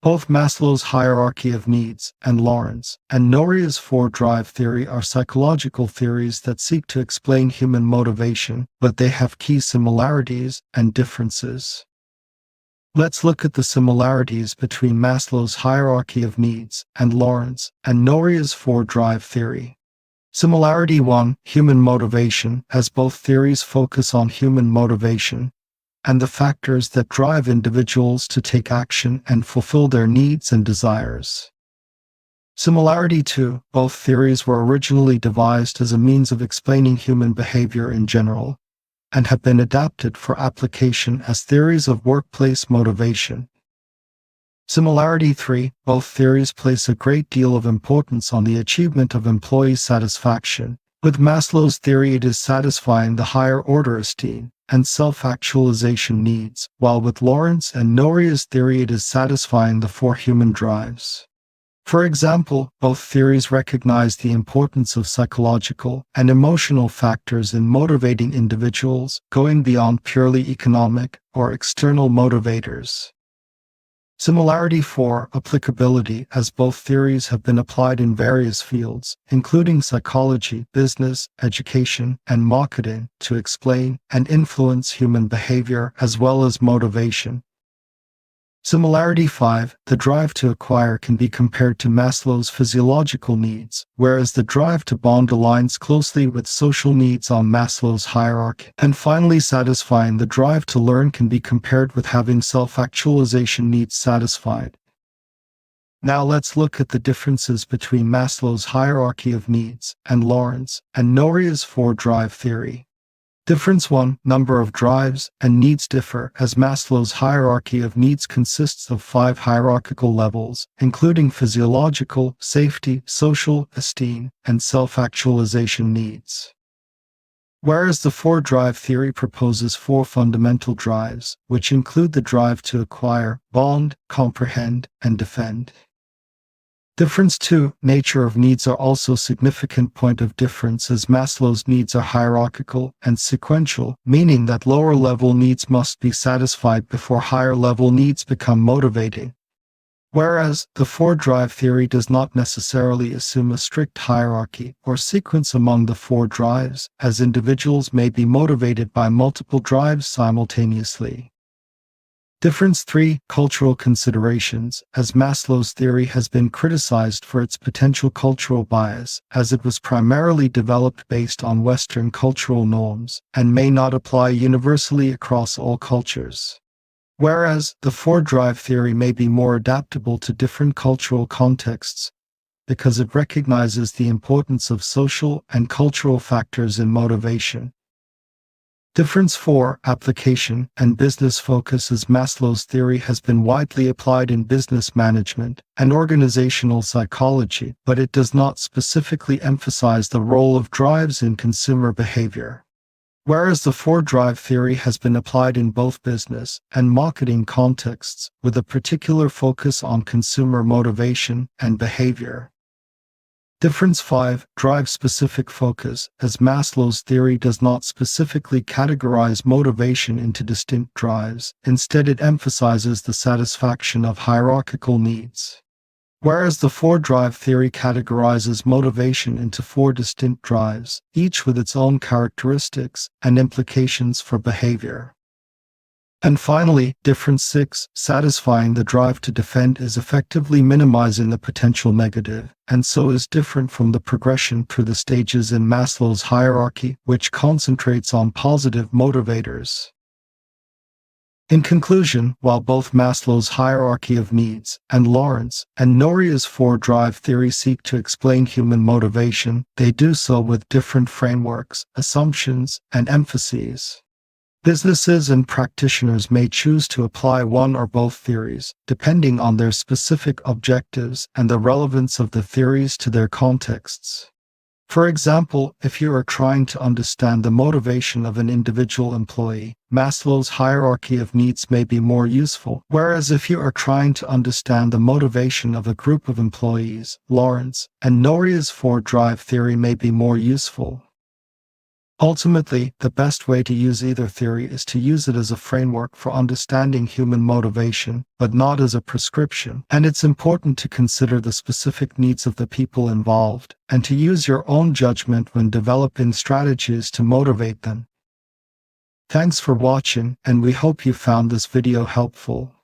Both Maslow's hierarchy of needs and Lawrence and Nohria's four-drive theory are psychological theories that seek to explain human motivation, but they have key similarities and differences. Let's look at the similarities between Maslow's hierarchy of needs and Lawrence and Nohria's four-drive theory. Similarity 1. Human motivation, as both theories focus on human motivation and the factors that drive individuals to take action and fulfill their needs and desires. Similarity 2. Both theories were originally devised as a means of explaining human behavior in general, and have been adapted for application as theories of workplace motivation. Similarity 3. Both theories place a great deal of importance on the achievement of employee satisfaction. With Maslow's theory, it is satisfying the higher-order esteem and self-actualization needs, while with Lawrence and Nohria's theory, it is satisfying the four human drives. For example, both theories recognize the importance of psychological and emotional factors in motivating individuals, going beyond purely economic or external motivators. Similarity 4. Applicability, as both theories have been applied in various fields, including psychology, business, education, and marketing, to explain and influence human behavior as well as motivation. Similarity 5. The drive to acquire can be compared to Maslow's physiological needs, whereas the drive to bond aligns closely with social needs on Maslow's hierarchy. And finally, satisfying the drive to learn can be compared with having self-actualization needs satisfied. Now let's look at the differences between Maslow's hierarchy of needs and Lawrence and Nohria's four-drive theory. Difference 1. Number of drives and needs differ, as Maslow's hierarchy of needs consists of 5 hierarchical levels, including physiological, safety, social, esteem, and self-actualization needs. Whereas the four-drive theory proposes 4 fundamental drives, which include the drive to acquire, bond, comprehend, and defend. Difference 2. Nature of needs are also a significant point of difference, as Maslow's needs are hierarchical and sequential, meaning that lower-level needs must be satisfied before higher-level needs become motivating. Whereas, the four-drive theory does not necessarily assume a strict hierarchy or sequence among the 4 drives, as individuals may be motivated by multiple drives simultaneously. Difference 3. Cultural considerations, as Maslow's theory has been criticized for its potential cultural bias, as it was primarily developed based on Western cultural norms, and may not apply universally across all cultures. Whereas, the four-drive theory may be more adaptable to different cultural contexts, because it recognizes the importance of social and cultural factors in motivation. Difference 4. Application and business focus, as Maslow's theory has been widely applied in business management and organizational psychology, but it does not specifically emphasize the role of drives in consumer behavior. Whereas the four-drive theory has been applied in both business and marketing contexts, with a particular focus on consumer motivation and behavior. Difference 5. Drive-specific focus, as Maslow's theory does not specifically categorize motivation into distinct drives, instead it emphasizes the satisfaction of hierarchical needs. Whereas the four-drive theory categorizes motivation into 4 distinct drives, each with its own characteristics and implications for behavior. And finally, difference 6. Satisfying the drive to defend is effectively minimizing the potential negative, and so is different from the progression through the stages in Maslow's hierarchy, which concentrates on positive motivators. In conclusion, while both Maslow's hierarchy of needs and Lawrence and Nohria's four-drive theory seek to explain human motivation, they do so with different frameworks, assumptions, and emphases. Businesses and practitioners may choose to apply one or both theories, depending on their specific objectives and the relevance of the theories to their contexts. For example, if you are trying to understand the motivation of an individual employee, Maslow's hierarchy of needs may be more useful, whereas if you are trying to understand the motivation of a group of employees, Lawrence and Nohria's four-drive theory may be more useful. Ultimately, the best way to use either theory is to use it as a framework for understanding human motivation, but not as a prescription. And it's important to consider the specific needs of the people involved, and to use your own judgment when developing strategies to motivate them. Thanks for watching, and we hope you found this video helpful.